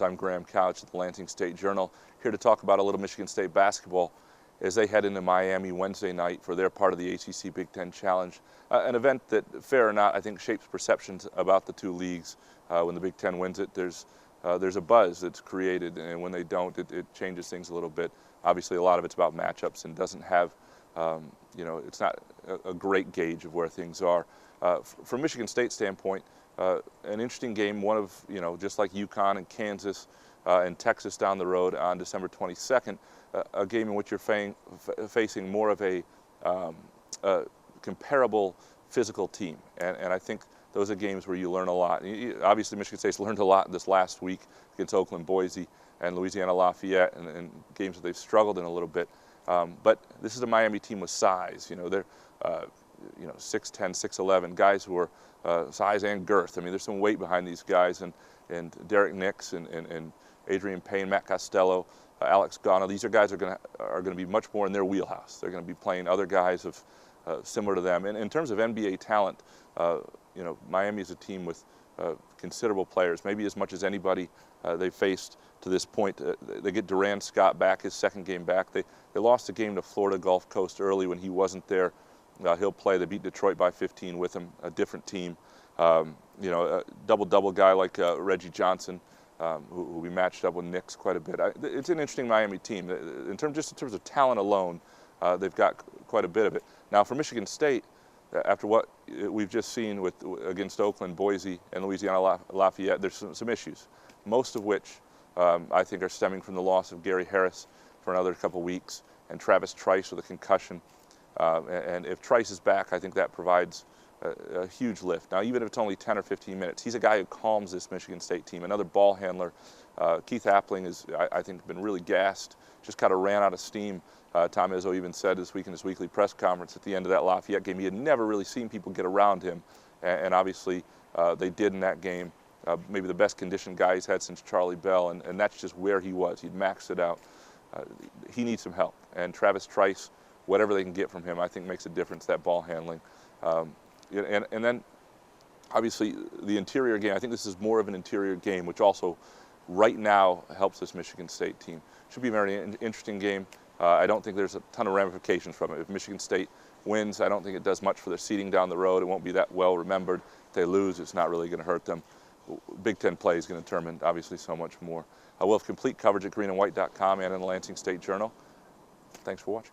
I'm Graham Couch at the Lansing State Journal, here to talk about a little Michigan State basketball as they head into Miami Wednesday night for their part of the ACC Big Ten Challenge, an event that, fair or not, I think shapes perceptions about the two leagues. When the Big Ten wins it, there's a buzz that's created, and when they don't, it changes things a little bit. Obviously, a lot of it's about matchups and doesn't have, it's not a great gauge of where things are. From Michigan State's standpoint, an interesting game, one of, just like UConn and Kansas and Texas down the road on December 22nd, a game in which you're facing more of a comparable physical team. And I think those are games where you learn a lot. Obviously, Michigan State's learned a lot this last week against Oakland, Boise, and Louisiana Lafayette, and games that they've struggled in a little bit. But this is a Miami team with size. They're 6'10", 6'11", guys who are size and girth. I mean, there's some weight behind these guys, and Derek Nix and Adrian Payne, Matt Costello, Alex Gano. These are guys are going to be much more in their wheelhouse. They're going to be playing other guys of similar to them. And in terms of NBA talent, Miami is a team with considerable players, maybe as much as anybody they've faced to this point. They get Duran Scott back, his second game back. They lost a game to Florida Gulf Coast early when he wasn't there. He'll play. They beat Detroit by 15 with him, a different team. A double-double guy like Reggie Johnson, who we matched up with Knicks quite a bit. It's an interesting Miami team. In terms of talent alone, they've got quite a bit of it. Now, for Michigan State, after what we've just seen against Oakland, Boise, and Louisiana Lafayette, there's some issues, most of which I think are stemming from the loss of Gary Harris for another couple weeks and Travis Trice with a concussion. And if Trice is back, I think that provides a huge lift. Now, even if it's only 10 or 15 minutes, he's a guy who calms this Michigan State team. Another ball handler. Keith Appling is, I think, been really gassed, just kind of ran out of steam. Tom Izzo even said this week in his weekly press conference at the end of that Lafayette game, he had never really seen people get around him. And obviously, they did in that game. Maybe the best conditioned guy he's had since Charlie Bell, and that's just where he was. He'd maxed it out. He needs some help. And Travis Trice, whatever they can get from him, I think makes a difference, that ball handling. And then, obviously, the interior game, I think this is more of an interior game, which also, right now, helps this Michigan State team. Should be a very interesting game. I don't think there's a ton of ramifications from it. If Michigan State wins, I don't think it does much for their seeding down the road. It won't be that well remembered. If they lose, it's not really going to hurt them. Big Ten play is going to determine, obviously, so much more. We'll have complete coverage at greenandwhite.com and in the Lansing State Journal. Thanks for watching.